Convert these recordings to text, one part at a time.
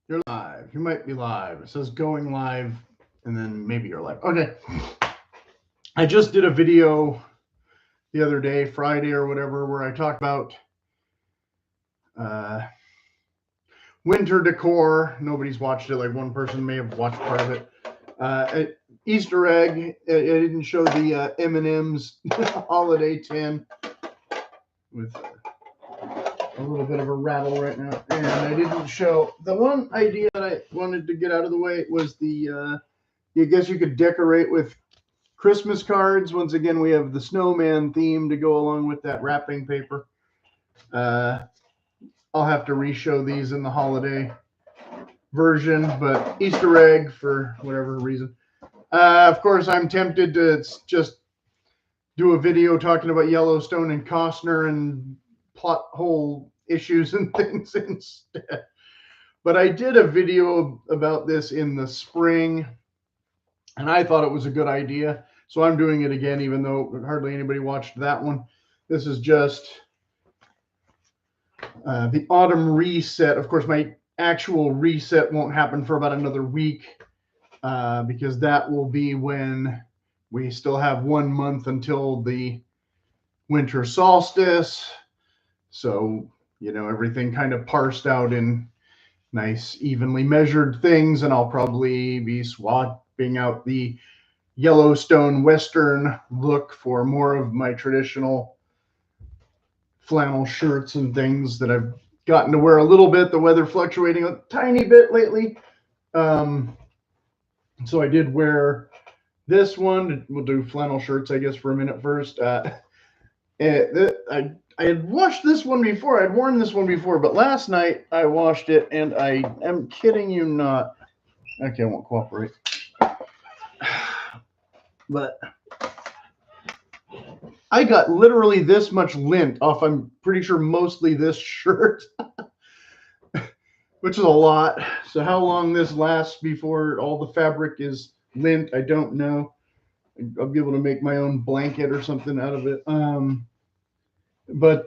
You're live. You might be live. It says going live, and then maybe you're live. Okay. I just did a video the other day, Friday or whatever, where I talked about uh, winter decor. Nobody's watched it. Like one person may have watched part of it. Easter egg. I didn't show the M&M's holiday tin with a little bit of a rattle right now, and I didn't show the one idea that I wanted to get out of the way was the. I guess you could decorate with Christmas cards. Once again, we have the snowman theme to go along with that wrapping paper. Uh, I'll have to re-show these in the holiday version, but Easter egg for whatever reason. Of course, I'm tempted to just do a video talking about Yellowstone and Costner and plot hole issues and things instead. But I did a video about this in the spring, and I thought it was a good idea. So I'm doing it again, even though hardly anybody watched that one. This is just the autumn reset. Of course, my actual reset won't happen for about another week because that will be when we still have 1 month until the winter solstice. So, everything kind of parsed out in nice, evenly measured things, and I'll probably be swapping out the Yellowstone Western look for more of my traditional flannel shirts and things that I've gotten to wear a little bit. The weather fluctuating a tiny bit lately. So I did wear this one. We'll do flannel shirts, I guess, for a minute first. I had washed this one before. I'd worn this one before, but last night I washed it, and I am kidding you not. Okay, I won't cooperate. But I got literally this much lint off, I'm pretty sure mostly this shirt, which is a lot. So how long this lasts before all the fabric is lint, I don't know. I'll be able to make my own blanket or something out of it. But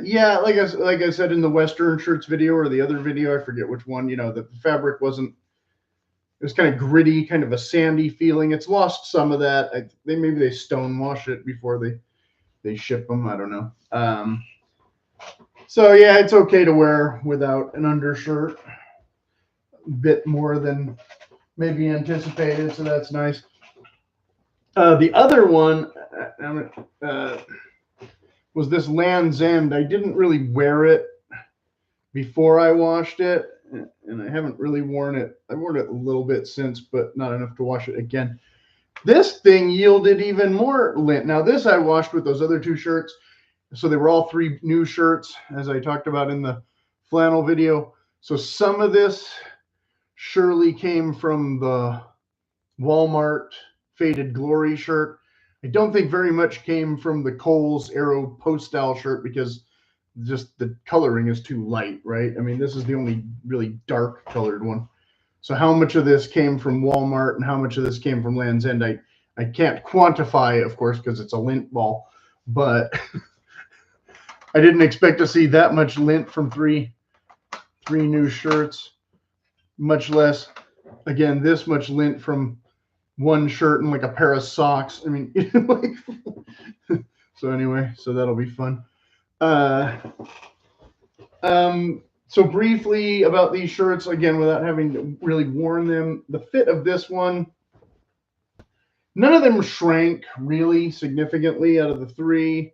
yeah, like I said in the Western shirts video or the other video, I forget which one, the fabric wasn't, it was kind of gritty, kind of a sandy feeling. It's lost some of that. Maybe they stone wash it before they ship them. I don't know. So yeah, it's okay to wear without an undershirt. A bit more than maybe anticipated, so that's nice. The other one was this Land's End. I didn't really wear it before I washed it, and I haven't really worn it. I've worn it a little bit since, but not enough to wash it again. This thing yielded even more lint. Now, this I washed with those other two shirts. So they were all 3 new shirts, as I talked about in the flannel video. So some of this surely came from the Walmart Faded Glory shirt. I don't think very much came from the Kohl's Aero Postal shirt because just the coloring is too light, right? I mean, this is the only really dark colored one. So how much of this came from Walmart and how much of this came from Land's End, I can't quantify, of course, because it's a lint ball, but I didn't expect to see that much lint from three new shirts, much less, again, this much lint from one shirt and like a pair of socks. I mean, so anyway, so that'll be fun. So briefly about these shirts, again, without having really worn them, the fit of this one, none of them shrank really significantly out of the 3.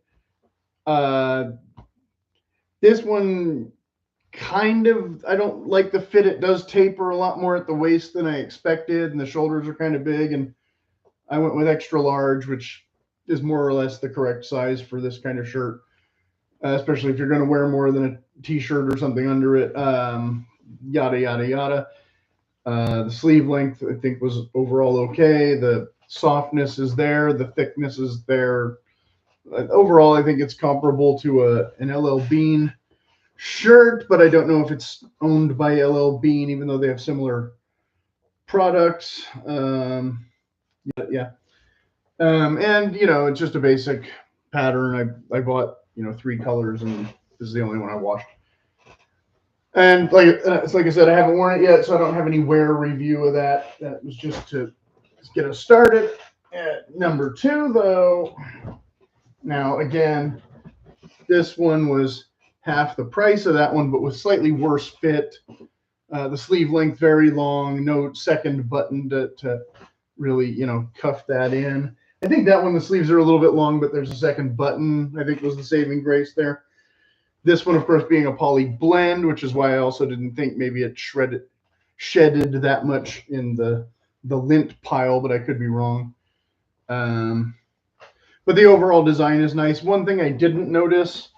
This one kind of, I don't like the fit. It does taper a lot more at the waist than I expected, and the shoulders are kind of big, and I went with extra large, which is more or less the correct size for this kind of shirt, especially if you're going to wear more than a t-shirt or something under it, yada, yada, yada. The sleeve length, I think, was overall okay. The softness is there. The thickness is there. Overall, I think it's comparable to an LL Bean shirt, but I don't know if it's owned by LL Bean, even though they have similar products. Yeah. And, it's just a basic pattern. I bought, 3 colors, and this is the only one I washed. And like I said, I haven't worn it yet, so I don't have any wear review of that. That was just to get us started. At number two, though, now again, this one was half the price of that one, but with slightly worse fit. The sleeve length very long, no second button to really, cuff that in. I think that one, the sleeves are a little bit long, but there's a second button, I think was the saving grace there. This one, of course, being a poly blend, which is why I also didn't think maybe it shedded that much in the lint pile, but I could be wrong. But the overall design is nice. One thing I didn't notice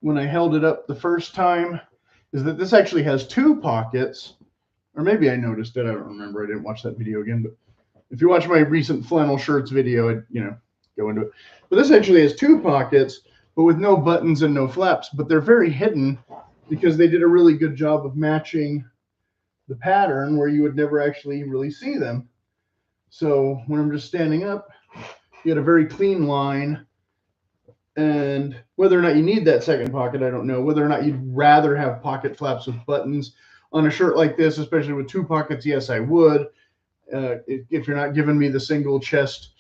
when I held it up the first time is that this actually has two pockets, or maybe I noticed it. I don't remember. I didn't watch that video again, but if you watch my recent flannel shirts video, I'd, go into it. But this actually has two pockets, but with no buttons and no flaps, but they're very hidden because they did a really good job of matching the pattern where you would never actually really see them. So when I'm just standing up, you get a very clean line. And whether or not you need that second pocket, I don't know. Whether or not you'd rather have pocket flaps with buttons on a shirt like this, especially with two pockets, yes, I would. If you're not giving me the single chest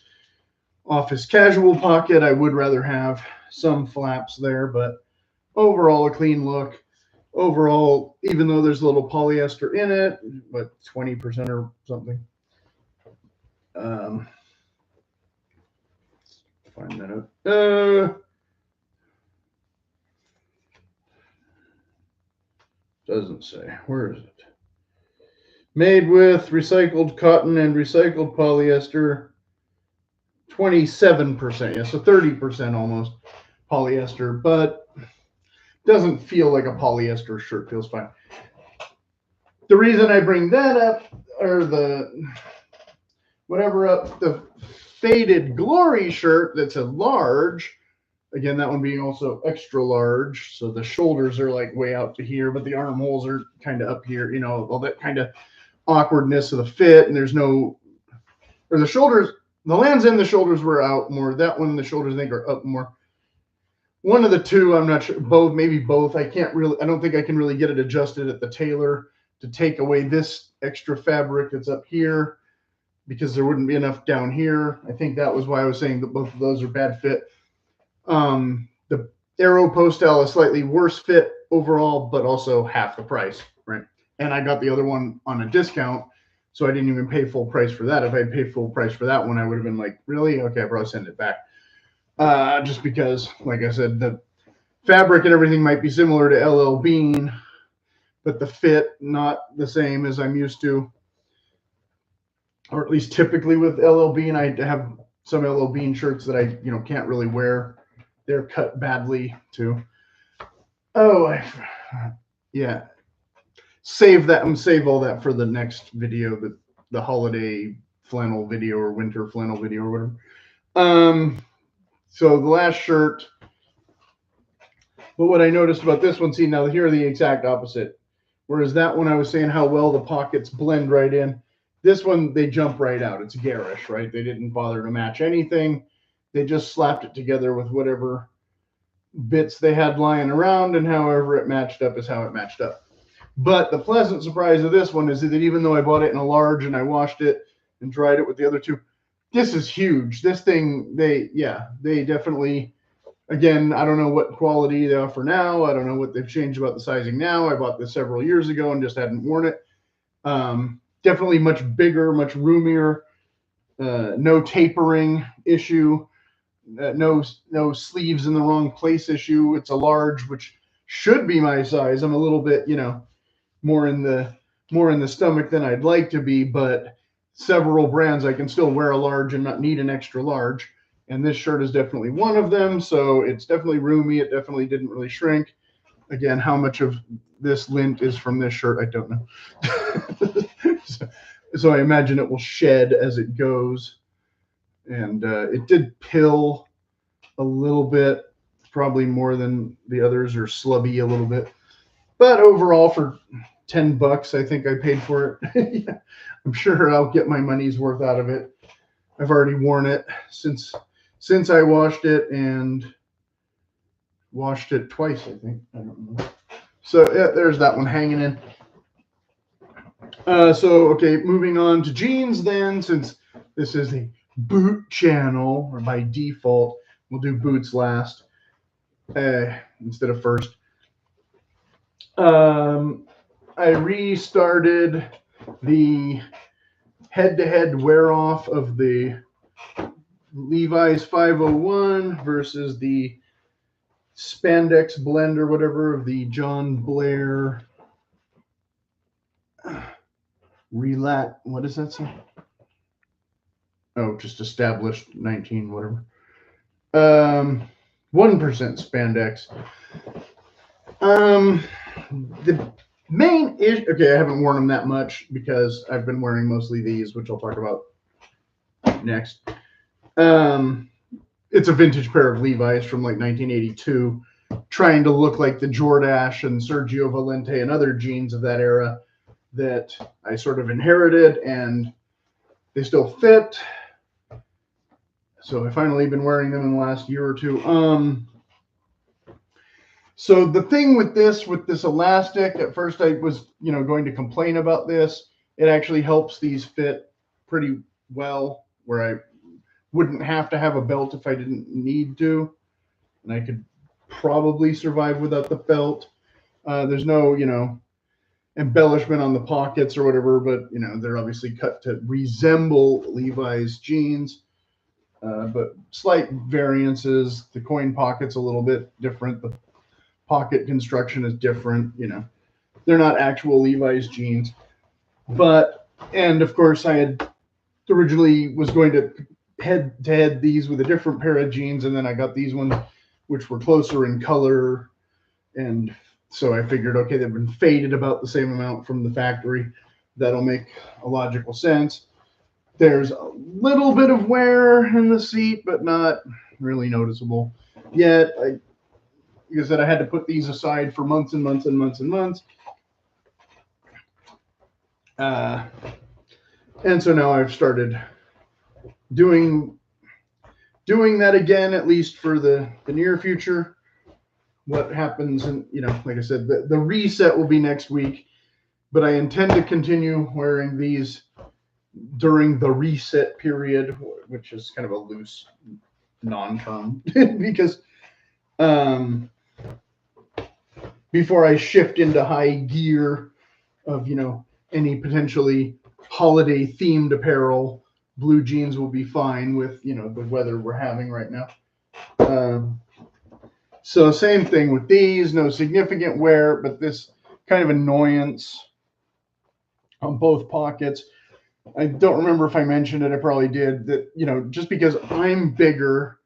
office casual pocket, I would rather have some flaps there. But overall, a clean look. Overall, even though there's a little polyester in it, but 20% or something. Find that out. Doesn't say. Where is it? Made with recycled cotton and recycled polyester. 27%. Yeah, so 30% almost polyester, but doesn't feel like a polyester shirt. Feels fine. The reason I bring that up, or the faded glory shirt that's a large. Again, that one being also extra large. So the shoulders are like way out to here, but the armholes are kind of up here, all that kind of awkwardness of the fit. And there's no, or the shoulders, the Lands End, the shoulders were out more. That one, the shoulders I think are up more. One of the two, I'm not sure, both, maybe both. I don't think I can really get it adjusted at the tailor to take away this extra fabric that's up here because there wouldn't be enough down here. I think that was why I was saying that both of those are bad fit. The Aero Postal is slightly worse fit overall, but also half the price, right? And I got the other one on a discount, so I didn't even pay full price for that. If I had paid full price for that one, I would have been like, really? Okay, I'll probably send it back. Just because, like I said, the fabric and everything might be similar to LL Bean, but the fit not the same as I'm used to, or at least typically with LL Bean. I have some LL Bean shirts that I can't really wear. They're cut badly too. Oh, yeah. Save that and save all that for the next video, the holiday flannel video or winter flannel video or whatever. So the last shirt. But what I noticed about this one, see now here are the exact opposite. Whereas that one I was saying how well the pockets blend right in. This one, they jump right out. It's garish, right? They didn't bother to match anything. They just slapped it together with whatever bits they had lying around, and however it matched up is how it matched up. But the pleasant surprise of this one is that even though I bought it in a large and I washed it and dried it with the other two, this is huge. This thing, they definitely, again, I don't know what quality they offer now. I don't know what they've changed about the sizing now. I bought this several years ago and just hadn't worn it. Definitely much bigger, much roomier, no tapering issue, no sleeves in the wrong place issue. It's a large, which should be my size. I'm a little bit, more in the stomach than I'd like to be, but several brands I can still wear a large and not need an extra large. And this shirt is definitely one of them. So it's definitely roomy. It definitely didn't really shrink. Again, how much of this lint is from this shirt, I don't know. so I imagine it will shed as it goes. And it did pill a little bit, probably more than the others, or slubby a little bit. But overall, for $10, I think I paid for it. Yeah, I'm sure I'll get my money's worth out of it. I've already worn it since I washed it, and washed it twice, I think. I don't know. So yeah, there's that one hanging in. Okay, moving on to jeans then, since this is a boot channel, or by default, we'll do boots last instead of first. I restarted the head-to-head wear-off of the Levi's 501 versus the spandex blend or whatever of the John Blair Relax. What does that say? Oh, just established 19, whatever. 1% spandex. The main issue. Okay, I haven't worn them that much because I've been wearing mostly these, which I'll talk about next. It's a vintage pair of Levi's from like 1982, trying to look like the Jordache and Sergio Valente and other jeans of that era that I sort of inherited, and they still fit. So I finally been wearing them in the last year or two. So the thing with this elastic, at first I was, going to complain about this. It actually helps these fit pretty well, where I wouldn't have to have a belt if I didn't need to, and I could probably survive without the belt. There's no, embellishment on the pockets or whatever, but they're obviously cut to resemble Levi's jeans, but slight variances. The coin pocket's a little bit different. The pocket construction is different. They're not actual Levi's jeans, and of course I had originally was going to head these with a different pair of jeans, and then I got these ones which were closer in color, and so I figured, okay, they've been faded about the same amount from the factory. That'll make a logical sense. There's a little bit of wear in the seat, but not really noticeable yet. Like I said, I had to put these aside for months and months and months and months. And so now I've started doing that again, at least for the near future. What happens, and like I said, the reset will be next week, but I intend to continue wearing these during the reset period, which is kind of a loose non-term because before I shift into high gear of any potentially holiday themed apparel, blue jeans will be fine with the weather we're having right now. So same thing with these, no significant wear, but this kind of annoyance on both pockets. I don't remember if I mentioned it. I probably did. That, just because I'm bigger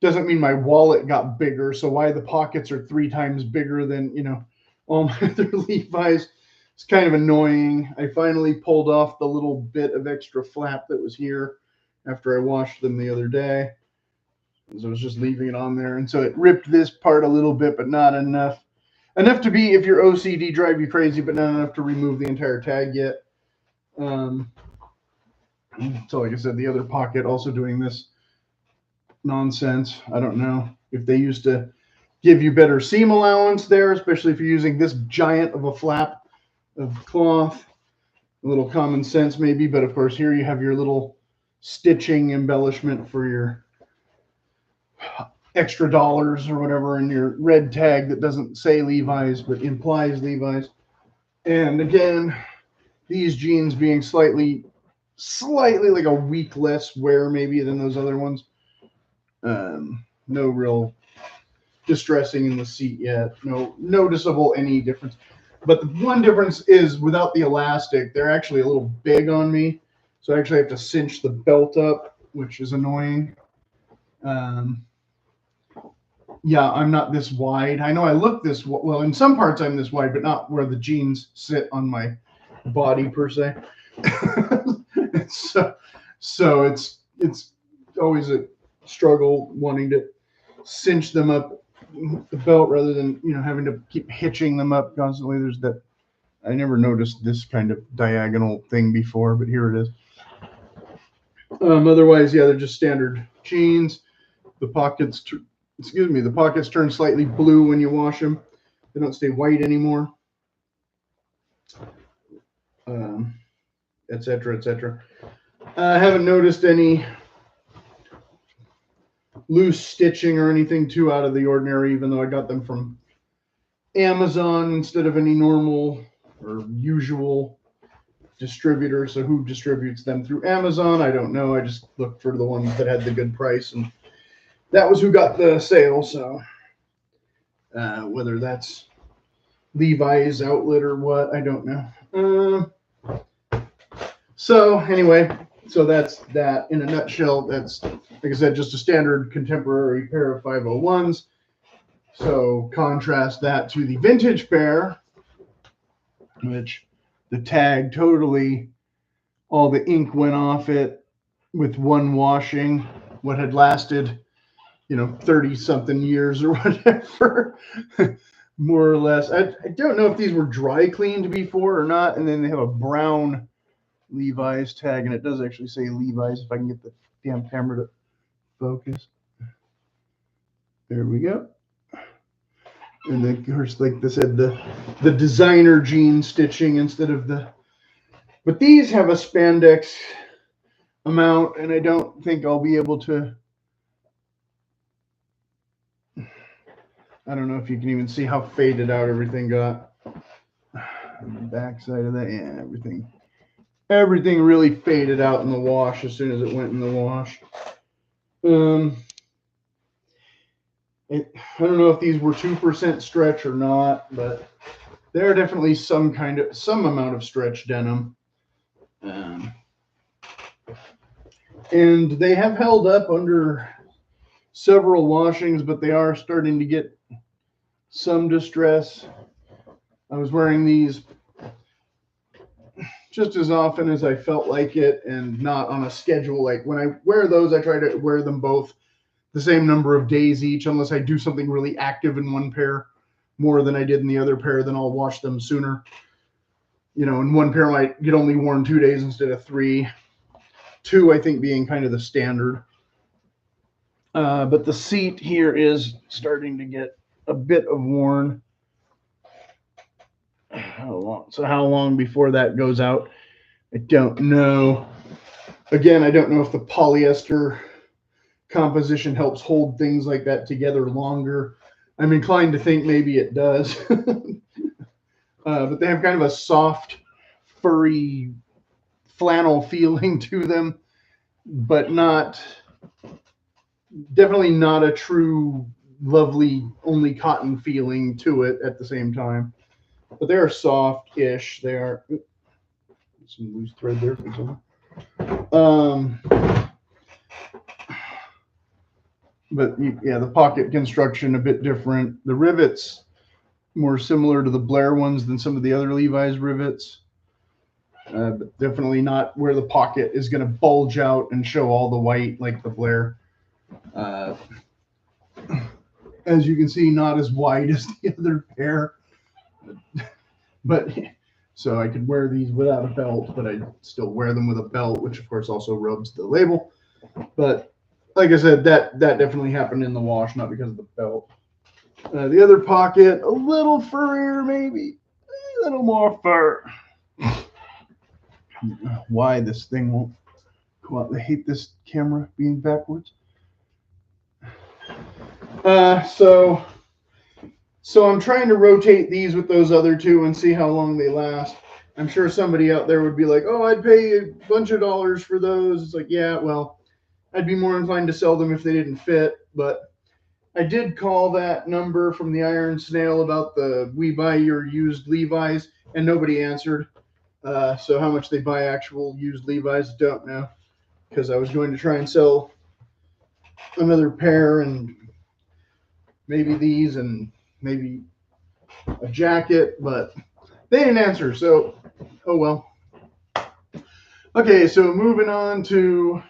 doesn't mean my wallet got bigger. So why the pockets are 3 times bigger than, all my other Levi's. It's kind of annoying. I finally pulled off the little bit of extra flap that was here after I washed them the other day. So I was just leaving it on there. And so it ripped this part a little bit, but not enough. Enough to be, if your OCD drive you crazy, but not enough to remove the entire tag yet. So like I said, the other pocket also doing this nonsense. I don't know if they used to give you better seam allowance there, especially if you're using this giant of a flap of cloth. A little common sense maybe, but of course here you have your little stitching embellishment for your extra dollars or whatever, and your red tag that doesn't say Levi's but implies Levi's. And again, these jeans being slightly like a week less wear maybe than those other ones. No real distressing in the seat yet. No noticeable any difference. But the one difference is without the elastic, they're actually a little big on me. So I actually have to cinch the belt up, which is annoying. Yeah, I'm not this wide. I know I look this well. In some parts I'm this wide, but not where the jeans sit on my body per se. so it's always a struggle wanting to cinch them up the belt rather than having to keep hitching them up constantly. There's that. I never noticed this kind of diagonal thing before, but here it is. Otherwise, yeah, they're just standard jeans. The pockets turn slightly blue when you wash them. They don't stay white anymore, etc., etc. I haven't noticed any loose stitching or anything too out of the ordinary, even though I got them from Amazon instead of any normal or usual distributor. So who distributes them through Amazon, I don't know. I just looked for the ones that had the good price, and that was who got the sale. So whether that's Levi's outlet or what, I don't know. So anyway, so that's that in a nutshell. That's, like I said, just a standard contemporary pair of 501s. So contrast that to the vintage pair, which the tag totally, all the ink went off it with one washing, what had lasted, 30 something years or whatever, more or less. I don't know if these were dry cleaned before or not. And then they have a brown Levi's tag, and it does actually say Levi's if I can get the damn camera to focus. There we go. And then, of course, like I said, the designer jean stitching instead of the. But these have a spandex amount, and I don't think I'll be able to. I don't know if you can even see how faded out everything got. On the back side of that, yeah, everything really faded out in the wash as soon as it went in the wash. I don't know if these were 2% stretch or not, but they're definitely some amount of stretch denim. And they have held up under several washings, but they are starting to get some distress. I was wearing these just as often as I felt like it, and not on a schedule. Like when I wear those, I try to wear them both the same number of days each, unless I do something really active in one pair more than I did in the other pair, then I'll wash them sooner. And one pair might get only worn 2 days instead of 3. 2, I think, being kind of the standard. But the seat here is starting to get a bit of worn. How long before that goes out? I don't know. Again, I don't know if the polyester composition helps hold things like that together longer. I'm inclined to think maybe it does. But they have kind of a soft, furry flannel feeling to them, but definitely not a true lovely only cotton feeling to it at the same time. But they are soft-ish. They are some loose thread there for some. But yeah, the pocket construction a bit different. The rivets more similar to the Blair ones than some of the other Levi's rivets. But definitely not where the pocket is going to bulge out and show all the white like the Blair. As you can see, not as wide as the other pair. But so I could wear these without a belt, but I still wear them with a belt, which of course also rubs the label. But like I said, that definitely happened in the wash, not because of the belt. The other pocket, a little furrier, maybe a little more fur. Why this thing won't go out? I hate this camera being backwards. So I'm trying to rotate these with those other two and see how long they last. I'm sure somebody out there would be like, oh, I'd pay a bunch of dollars for those. It's like, yeah, well, I'd be more inclined to sell them if they didn't fit. But I did call that number from the Iron Snail about the we buy your used Levi's, and nobody answered. So how much they buy actual used Levi's, don't know. Because I was going to try and sell another pair and maybe these and maybe a jacket, but they didn't answer, so oh well. Okay, so moving on to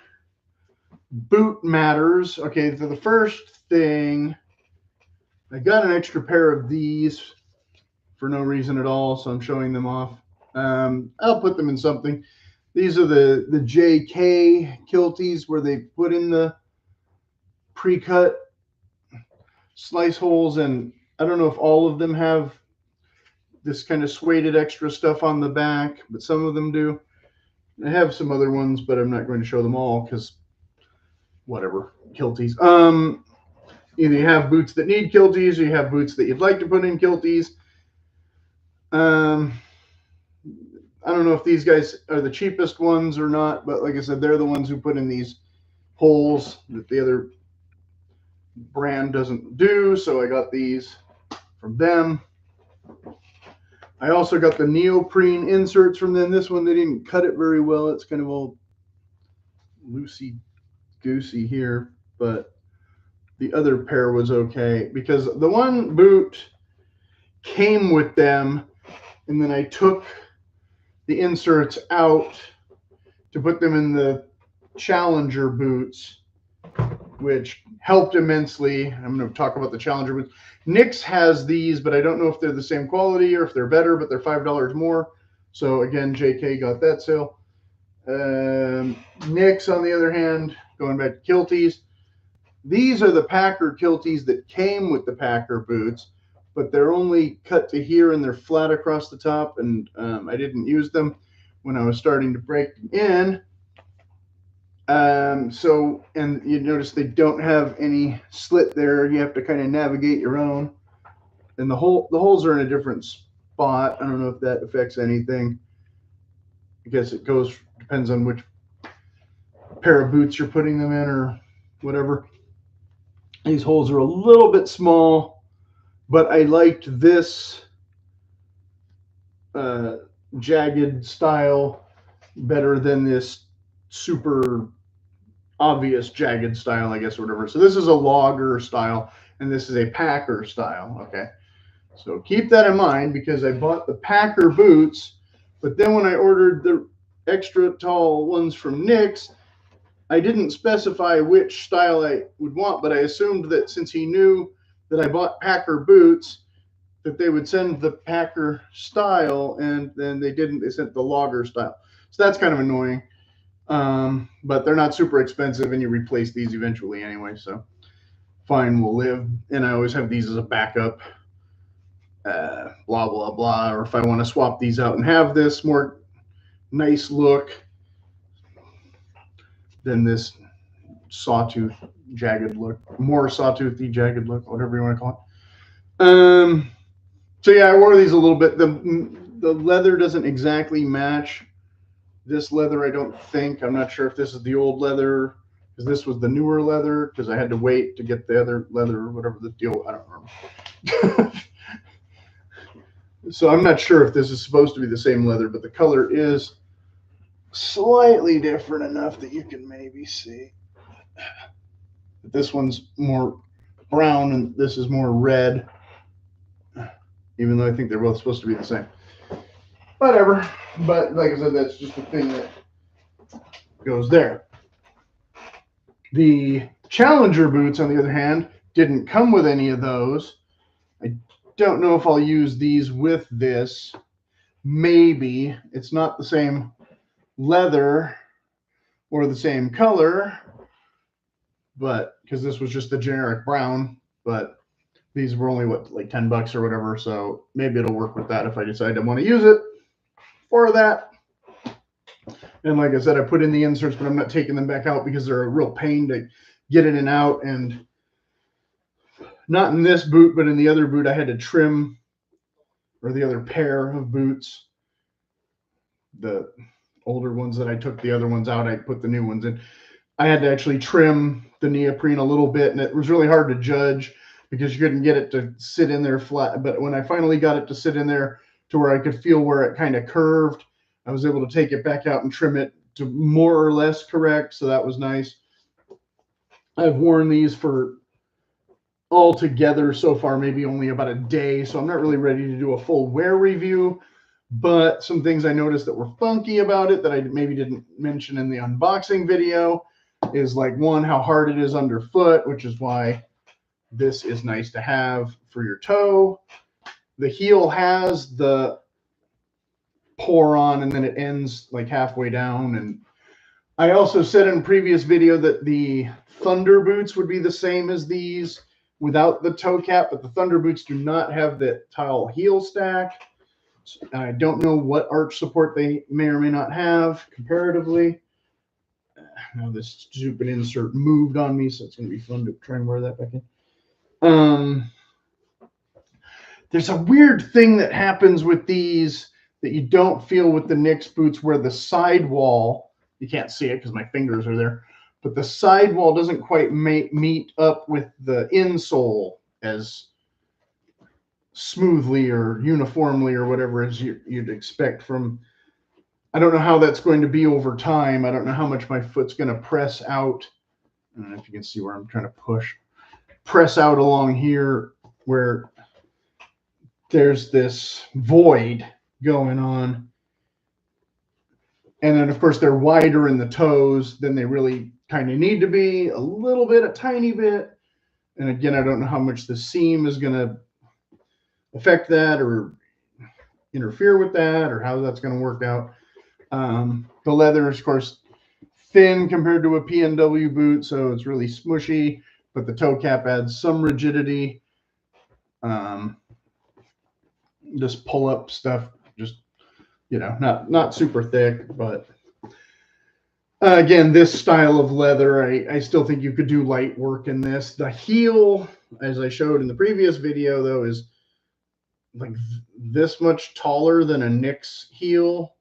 boot matters. Okay, so the first thing, I got an extra pair of these for no reason at all, so I'm showing them off. I'll put them in something. These are the JK kilties where they put in the pre-cut slice holes, and I don't know if all of them have this kind of suede extra stuff on the back, but some of them do. I have some other ones, but I'm not going to show them all because whatever, kilties. Either you have boots that need kilties or you have boots that you'd like to put in kilties. I don't know if these guys are the cheapest ones or not, but like I said, they're the ones who put in these holes that the other brand doesn't do. So I got these from them. I also got the neoprene inserts from them. This one, they didn't cut it very well. It's kind of all loosey-goosey here, but the other pair was okay because the one boot came with them, and then I took the inserts out to put them in the Challenger boots, which helped immensely. I'm going to talk about the Challenger boots. Nix has these, but I don't know if they're the same quality or if they're better, but they're $5 more. So again, JK got that sale. Nix, on the other hand, going back to kilties, these are the Packer kilties that came with the Packer boots, but they're only cut to here and they're flat across the top, and I didn't use them when I was starting to break them in. And you notice they don't have any slit there. You have to kind of navigate your own. And the holes are in a different spot. I don't know if that affects anything. I guess it depends on which pair of boots you're putting them in or whatever. These holes are a little bit small, but I liked this jagged style better than this super obvious jagged style, I guess, or whatever. So this is a logger style, and this is a Packer style. Okay, so keep that in mind because I bought the Packer boots, but then when I ordered the extra tall ones from Nix, I didn't specify which style I would want, but I assumed that since he knew that I bought Packer boots, that they would send the Packer style, and then they didn't. They sent the logger style. So that's kind of annoying. But they're not super expensive, and you replace these eventually anyway, so fine, we'll live. And I always have these as a backup, blah, blah, blah. Or if I want to swap these out and have this more nice look than this sawtooth jagged look, more sawtoothy jagged look, whatever you want to call it. So yeah, I wore these a little bit. The leather doesn't exactly match this leather, I don't think. I'm not sure if this is the old leather because this was the newer leather because I had to wait to get the other leather or whatever the deal. I don't remember. So I'm not sure if this is supposed to be the same leather, but the color is slightly different enough that you can maybe see. This one's more brown and this is more red, even though I think they're both supposed to be the same. Whatever. But like I said, that's just the thing that goes there. The Challenger boots, on the other hand, didn't come with any of those. I don't know if I'll use these with this. Maybe. It's not the same leather or the same color, but because this was just the generic brown, but these were only like $10 or whatever, so maybe it'll work with that if I decide I want to use it for that. And like I said, I put in the inserts, but I'm not taking them back out because they're a real pain to get in and out. And not in this boot, but in the other boot, I had to trim, or the other pair of boots, the older ones that I took the other ones out, I put the new ones in. I had to actually trim the neoprene a little bit, and it was really hard to judge because you couldn't get it to sit in there flat. But when I finally got it to sit in there to where I could feel where it kind of curved, I was able to take it back out and trim it to more or less correct. So that was nice. I've worn these for altogether so far maybe only about a day, so I'm not really ready to do a full wear review. But some things I noticed that were funky about it that I maybe didn't mention in the unboxing video is, like, one, how hard it is underfoot, which is why this is nice to have for your toe. The heel has the pour on and then it ends like halfway down. And I also said in a previous video that the Thunder boots would be the same as these. without the toe cap, but the Thunder boots do not have that tile heel stack. I don't know what arch support they may or may not have comparatively. Now this stupid insert moved on me, so it's going to be fun to try and wear that back in. There's a weird thing that happens with these that you don't feel with the Knicks boots, where the sidewall, you can't see it because my fingers are there, but the sidewall doesn't quite meet up with the insole as smoothly or uniformly or whatever as you'd expect from. I don't know how that's going to be over time. I don't know how much my foot's going to press out. I don't know if you can see where I'm trying to press out along here where there's this void going on. And then, of course, they're wider in the toes than they really kind of need to be, a little bit, a tiny bit. And again, I don't know how much the seam is going to affect that or interfere with that or how that's going to work out. The leather is, of course, thin compared to a PNW boot, so it's really smushy, but the toe cap adds some rigidity. Just pull up stuff, just, you know, not super thick, but again, this style of leather, I still think you could do light work in this. The heel, as I showed in the previous video, though, is like this much taller than a Knicks heel.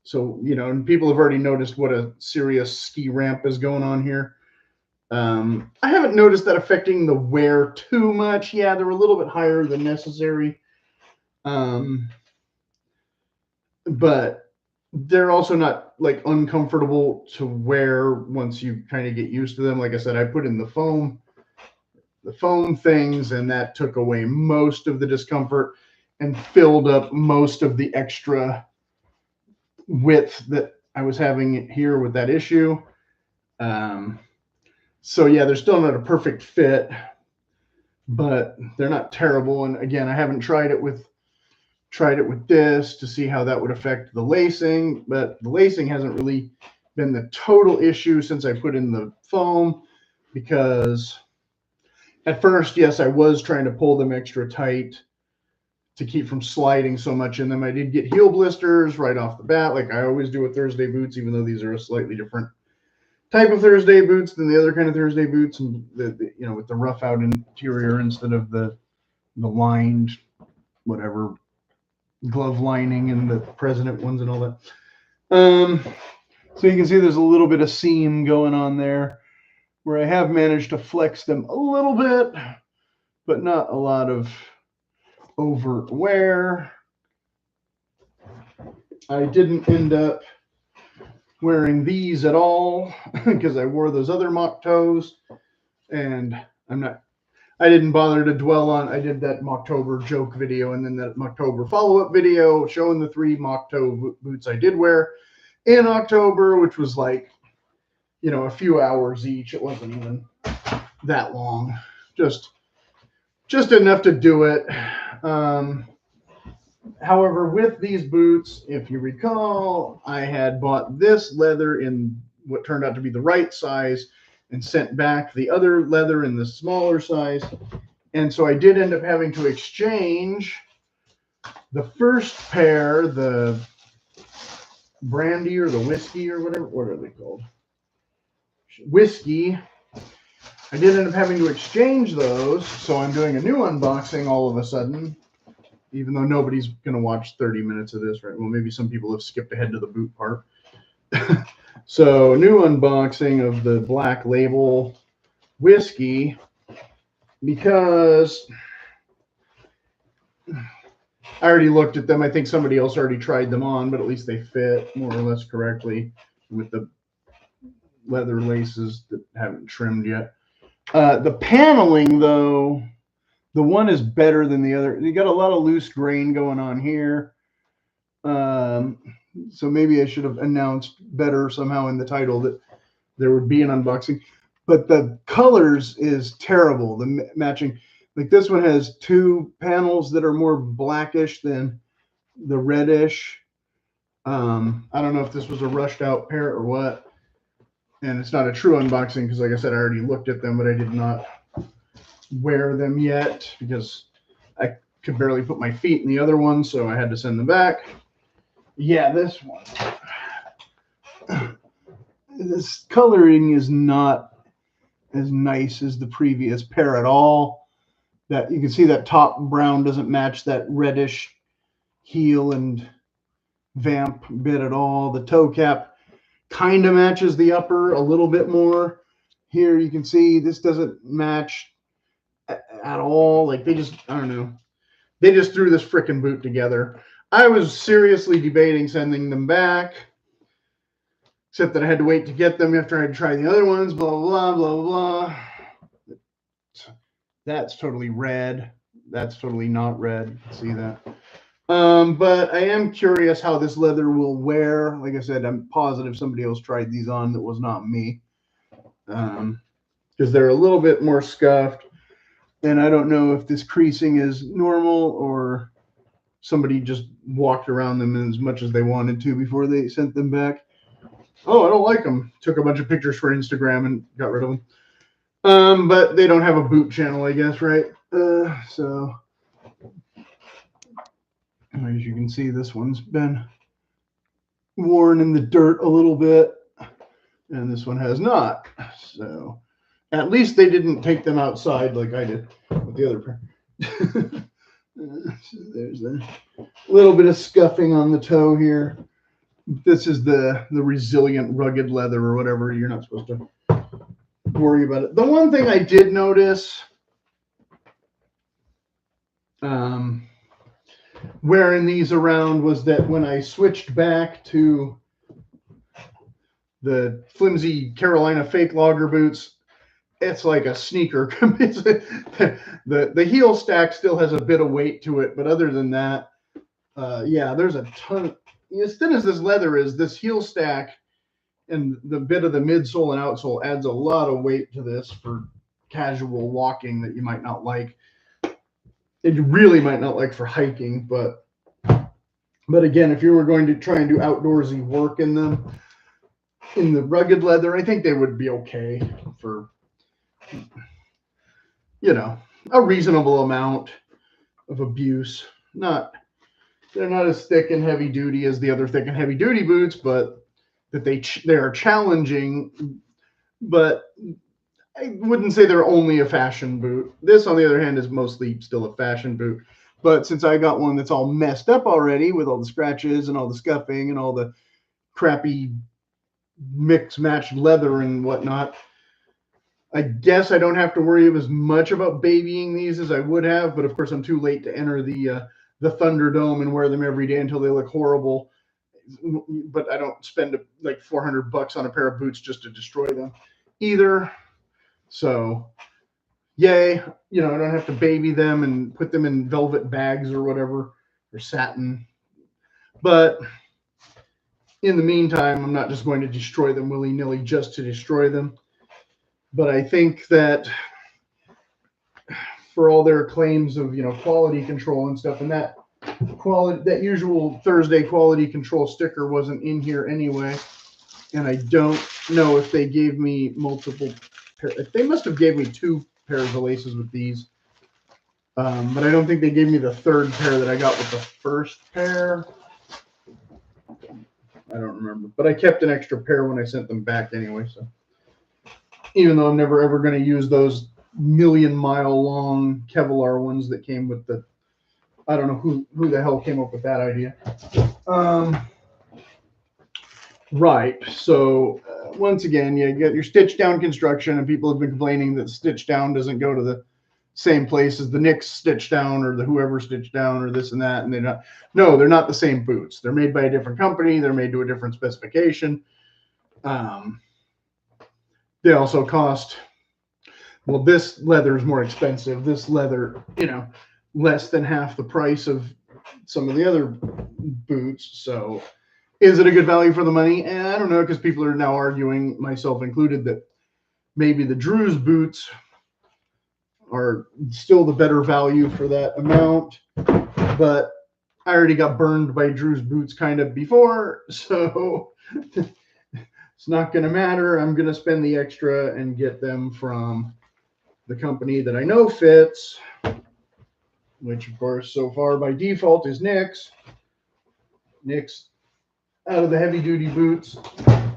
So, you know, and people have already noticed what a serious ski ramp is going on here. I haven't noticed that affecting the wear too much. Yeah, they're a little bit higher than necessary. But they're also not like uncomfortable to wear once you kind of get used to them. Like I said, I put in the foam things, and that took away most of the discomfort and filled up most of the extra width that I was having here with that issue. So yeah, they're still not a perfect fit, but they're not terrible. And again, I haven't tried it with this to see how that would affect the lacing, but the lacing hasn't really been the total issue since I put in the foam, because at first, yes, I was trying to pull them extra tight to keep from sliding so much in them. I did get heel blisters right off the bat, like I always do with Thursday boots, even though these are a slightly different type of Thursday boots than the other kind of Thursday boots, and the you know, with the rough out interior instead of the lined whatever glove lining and the president ones and all that. So you can see there's a little bit of seam going on there where I have managed to flex them a little bit, but not a lot of overt wear. I didn't end up wearing these at all because I wore those other moc-toes, and I didn't bother to dwell on. I did that Mocktober joke video and then that Mocktober follow-up video showing the 3 moc-toe boots I did wear in October, which was like, you know, a few hours each. It wasn't even that long, just enough to do it. However, with these boots, if you recall, I had bought this leather in what turned out to be the right size and sent back the other leather in the smaller size. And so I did end up having to exchange the first pair, the brandy or the whiskey or whatever. What are they called? Whiskey. I did end up having to exchange those. So I'm doing a new unboxing all of a sudden, even though nobody's going to watch 30 minutes of this, right? Well, maybe some people have skipped ahead to the boot part. So new unboxing of the Black Label whiskey, because I already looked at them. I think somebody else already tried them on, but at least they fit more or less correctly with the leather laces that haven't trimmed yet. The paneling, though, the one is better than the other. You got a lot of loose grain going on here. So maybe I should have announced better somehow in the title that there would be an unboxing. But the colors is terrible. The matching, like this one has 2 panels that are more blackish than the reddish. I don't know if this was a rushed out pair or what. And it's not a true unboxing because, like I said, I already looked at them, but I did not wear them yet because I could barely put my feet in the other one, so I had to send them back. Yeah, this one. This coloring is not as nice as the previous pair at all. That you can see that top brown doesn't match that reddish heel and vamp bit at all. The toe cap kind of matches the upper a little bit more. Here you can see this doesn't match at all. Like they just, I don't know. They just threw this frickin' boot together. I was seriously debating sending them back, except that I had to wait to get them after I'd tried the other ones, blah, blah, blah, blah. That's totally red. That's totally not red. See that? But I am curious how this leather will wear. Like I said, I'm positive somebody else tried these on that was not me. Because they're a little bit more scuffed. And I don't know if this creasing is normal or somebody just walked around them as much as they wanted to before they sent them back. Oh, I don't like them. Took a bunch of pictures for Instagram and got rid of them. But they don't have a boot channel, I guess, right? So as you can see, this one's been worn in the dirt a little bit, and this one has not. So at least they didn't take them outside like I did with the other pair. So there's a little bit of scuffing on the toe here. This is the resilient rugged leather or whatever. You're not supposed to worry about it. The one thing I did notice wearing these around was that when I switched back to the flimsy Carolina fake logger boots, it's like a sneaker. The heel stack still has a bit of weight to it, but other than that, yeah, there's a ton. As thin as this leather is, this heel stack and the bit of the midsole and outsole adds a lot of weight to this for casual walking that you might not like. It really might not like for hiking, but again, if you were going to try and do outdoorsy work in them, in the rugged leather, I think they would be okay for, you know, a reasonable amount of abuse. They're not as thick and heavy duty as the other thick and heavy duty boots, but that they are challenging. But I wouldn't say they're only a fashion boot. This, on the other hand, is mostly still a fashion boot. But since I got one that's all messed up already with all the scratches and all the scuffing and all the crappy mix-matched leather and whatnot, I guess I don't have to worry as much about babying these as I would have. But of course, I'm too late to enter the Thunderdome and wear them every day until they look horrible. But I don't spend like $400 on a pair of boots just to destroy them either. So, yay, you know, I don't have to baby them and put them in velvet bags or whatever, or satin. But in the meantime, I'm not just going to destroy them willy-nilly just to destroy them. But I think that for all their claims of, you know, quality control and stuff, and that usual Thursday quality control sticker wasn't in here anyway. And I don't know if they gave me multiple pairs. They must have gave me 2 pairs of laces with these. But I don't think they gave me the 3rd pair that I got with the 1st pair. I don't remember. But I kept an extra pair when I sent them back anyway. So even though I'm never ever going to use those million-mile long Kevlar ones that came with the, I don't know who the hell came up with that idea. Right. So once again, you get your stitch down construction, and people have been complaining that stitch down doesn't go to the same place as the Knicks stitch down or the whoever stitch down or this and that. And they're not. No, they're not the same boots. They're made by a different company. They're made to a different specification. They also cost. Well, this leather is more expensive. This leather, you know, less than half the price of some of the other boots. So is it a good value for the money? And I don't know, because people are now arguing, myself included, that maybe the Drews boots are still the better value for that amount. But I already got burned by Drews boots kind of before, so it's not going to matter. I'm going to spend the extra and get them from the company that I know fits, which of course so far by default is Nick's. Nick's out of the heavy duty boots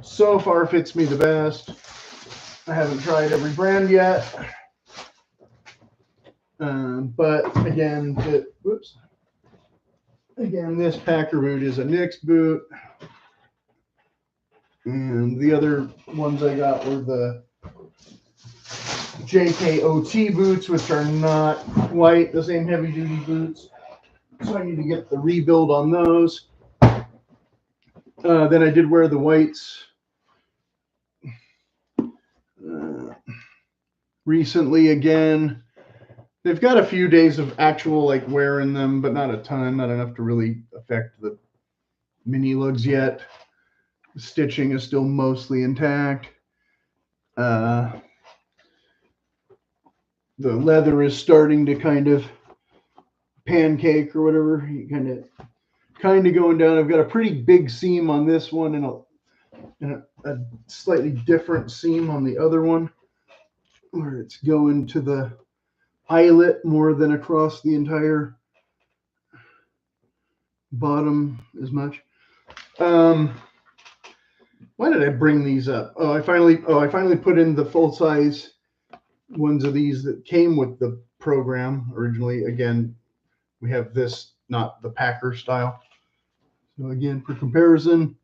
so far fits me the best. I haven't tried every brand yet. But again, this Packer boot is a Nick's boot. And the other ones I got were the JKOT boots, which are not quite the same heavy duty boots. So I need to get the rebuild on those. Then I did wear the whites recently again. They've got a few days of actual like wear in them, but not a ton, not enough to really affect the mini lugs yet. The stitching is still mostly intact. The leather is starting to kind of pancake or whatever, kind of going down. I've got a pretty big seam on this one and a slightly different seam on the other one, where it's going to the eyelet more than across the entire bottom as much. Why did I bring these up? I finally put in the full size ones of these that came with the program originally. Again, we have this, not the Packer style. So again, for comparison,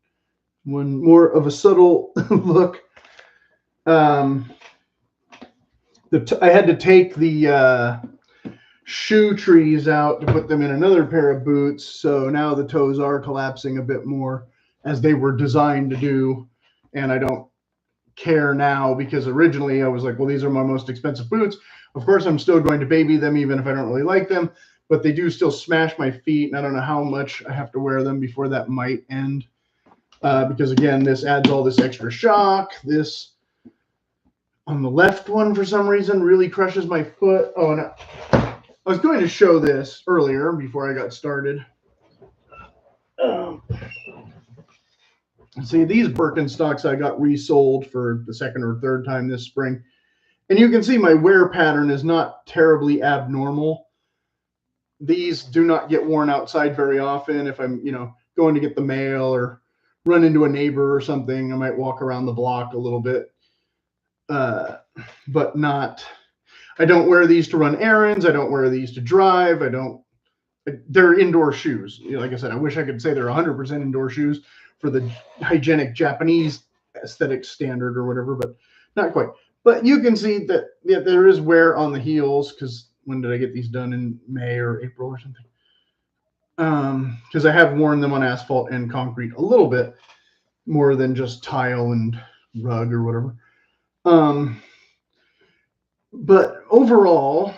one more of a subtle look. I had to take the shoe trees out to put them in another pair of boots. So now the toes are collapsing a bit more as they were designed to do. And I don't care now, because originally I was like, well, these are my most expensive boots. Of course, I'm still going to baby them even if I don't really like them, but they do still smash my feet. And I don't know how much I have to wear them before that might end. Because again, this adds all this extra shock. This on the left one, for some reason, really crushes my foot. Oh, and I was going to show this earlier before I got started. See, these Birkenstocks I got resold for the second or third time this spring. And you can see my wear pattern is not terribly abnormal. These do not get worn outside very often. If I'm, going to get the mail or run into a neighbor or something, I might walk around the block a little bit. But not, I don't wear these to run errands. I don't wear these to drive. They're indoor shoes. Like I said, I wish I could say they're 100% indoor shoes for the hygienic Japanese aesthetic standard or whatever, but not quite. But you can see that there is wear on the heels, because when did I get these done? In May or April or something? Because I have worn them on asphalt and concrete a little bit more than just tile and rug or whatever. But overall,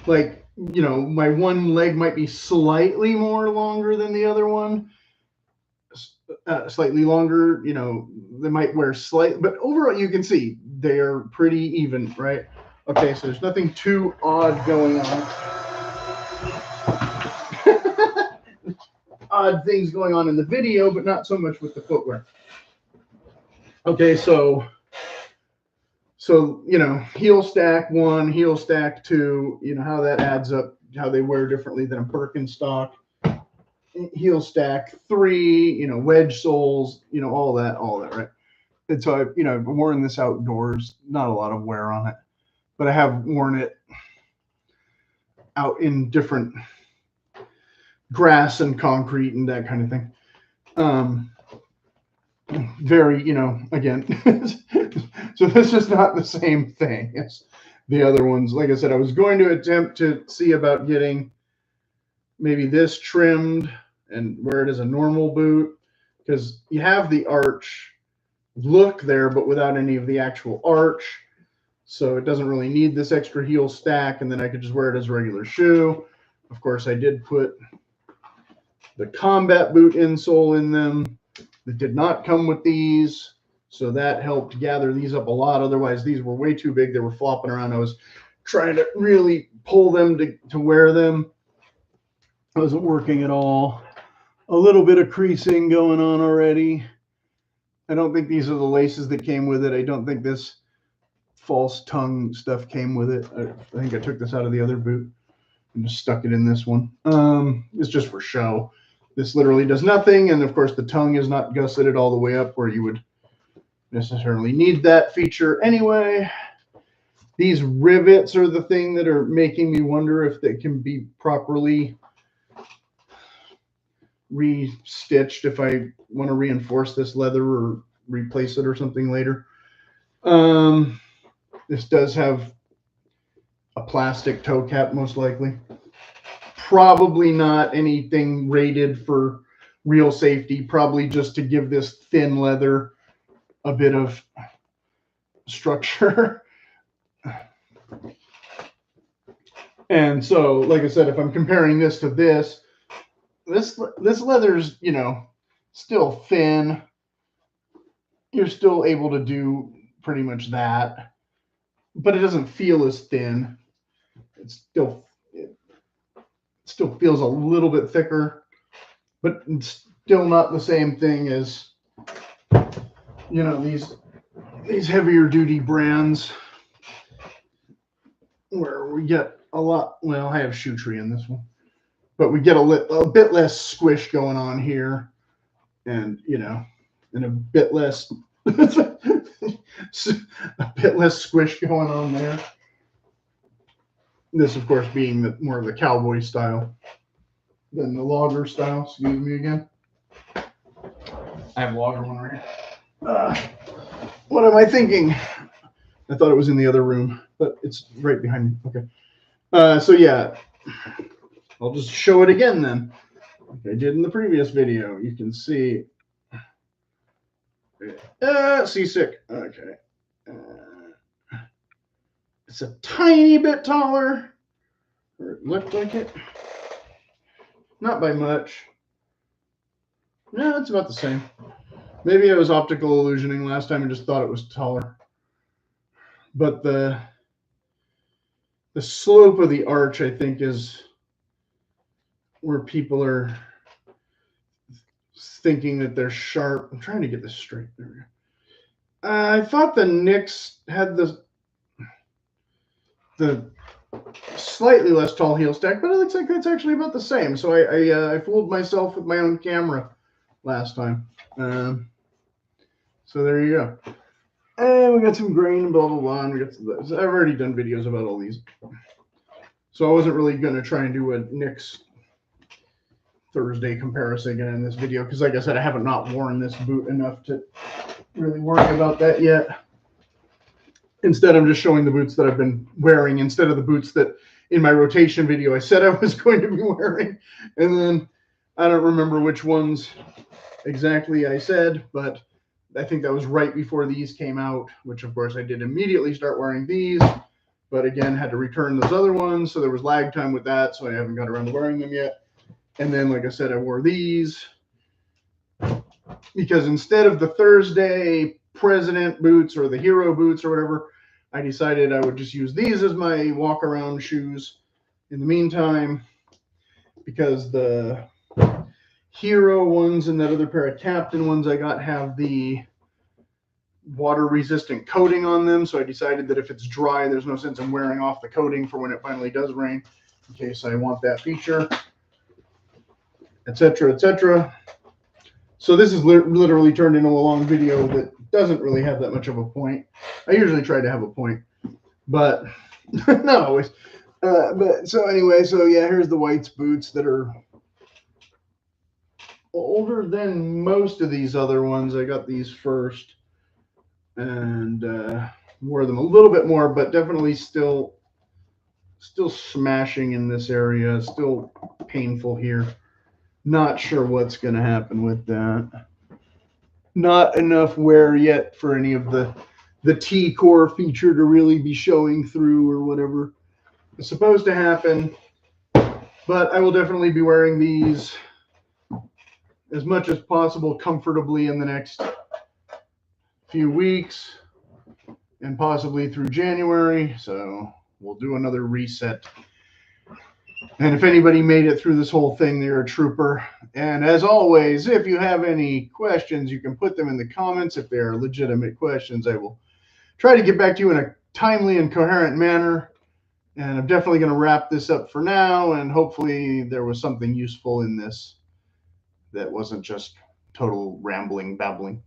like, my one leg might be slightly more longer than the other one. Slightly longer, they might wear slight, but overall you can see they are pretty even, right? Okay, so there's nothing too odd going on. Odd things going on in the video, but not so much with the footwear. Okay, so heel stack 1, heel stack 2, how that adds up, how they wear differently than a Birkenstock. Heel stack 3, wedge soles, all that, right? And so I've worn this outdoors, not a lot of wear on it, but I have worn it out in different grass and concrete and that kind of thing. Very, again, so this is not the same thing as the other ones. Like I said, I was going to attempt to see about getting maybe this trimmed and wear it as a normal boot, because you have the arch look there, but without any of the actual arch. So it doesn't really need this extra heel stack, and then I could just wear it as a regular shoe. Of course, I did put the combat boot insole in them that did not come with these, so that helped gather these up a lot. Otherwise, these were way too big. They were flopping around. I was trying to really pull them to wear them. It wasn't working at all. A little bit of creasing going on already. I don't think these are the laces that came with it. I don't think this false tongue stuff came with it. I think I took this out of the other boot and just stuck it in this one. It's just for show. This literally does nothing, and of course the tongue is not gusseted all the way up where you would necessarily need that feature anyway. These rivets are the thing that are making me wonder if they can be properly re-stitched if I want to reinforce this leather or replace it or something later. This does have a plastic toe cap, most likely. Probably not anything rated for real safety, probably just to give this thin leather a bit of structure. And so, like I said, if I'm comparing this to this leather's, you know, still thin. You're still able to do pretty much that, but it doesn't feel as thin. It still feels a little bit thicker, but it's still not the same thing as, you know, these heavier duty brands where we get a lot. Well, I have shoe tree in this one, but we get a bit less squish going on here, and you know, and a bit less squish going on there. This, of course, being more of the cowboy style than the logger style. Excuse me again. I have a logger one right here. What am I thinking? I thought it was in the other room, but it's right behind me. Okay. So yeah, I'll just show it again then, like I did in the previous video. You can see. Seasick. Okay. It's a tiny bit taller, or it looked like it. Not by much. No, it's about the same. Maybe I was optical illusioning last time and just thought it was taller. But the slope of the arch, I think, is where people are thinking that they're sharp. I'm trying to get this straight. There we go. I thought the Knicks had the slightly less tall heel stack, but it looks like that's actually about the same. So I fooled myself with my own camera last time. So there you go. And we got some grain and blah, blah, blah. And we got some, I've already done videos about all these. So I wasn't really going to try and do a Knicks Thursday comparison again in this video, because like I said, I haven't not worn this boot enough to really worry about that yet. Instead, I'm just showing the boots that I've been wearing instead of the boots that in my rotation video I said I was going to be wearing. And then I don't remember which ones exactly I said, but I think that was right before these came out, which of course I did immediately start wearing these, but again, had to return those other ones. So there was lag time with that. So I haven't got around to wearing them yet. And then, like I said, I wore these because instead of the Thursday President boots or the Hero boots or whatever, I decided I would just use these as my walk around shoes in the meantime, because the Hero ones and that other pair of Captain ones I got have the water resistant coating on them. So I decided that if it's dry, there's no sense in wearing off the coating for when it finally does rain, in case I want that feature, etc., etc. So this is literally turned into a long video that doesn't really have that much of a point. I usually try to have a point, but not always. But so anyway, so yeah, here's the Whites boots that are older than most of these other ones. I got these first and wore them a little bit more, but definitely still smashing in this area, still painful here. Not sure what's going to happen with that. Not enough wear yet for any of the T-core feature to really be showing through or whatever. It's supposed to happen, but I will definitely be wearing these as much as possible comfortably in the next few weeks and possibly through January. So we'll do another reset. And if anybody made it through this whole thing, they're a trooper. And as always, if you have any questions, you can put them in the comments. If they are legitimate questions, I will try to get back to you in a timely and coherent manner. And I'm definitely going to wrap this up for now. And hopefully there was something useful in this that wasn't just total rambling, babbling.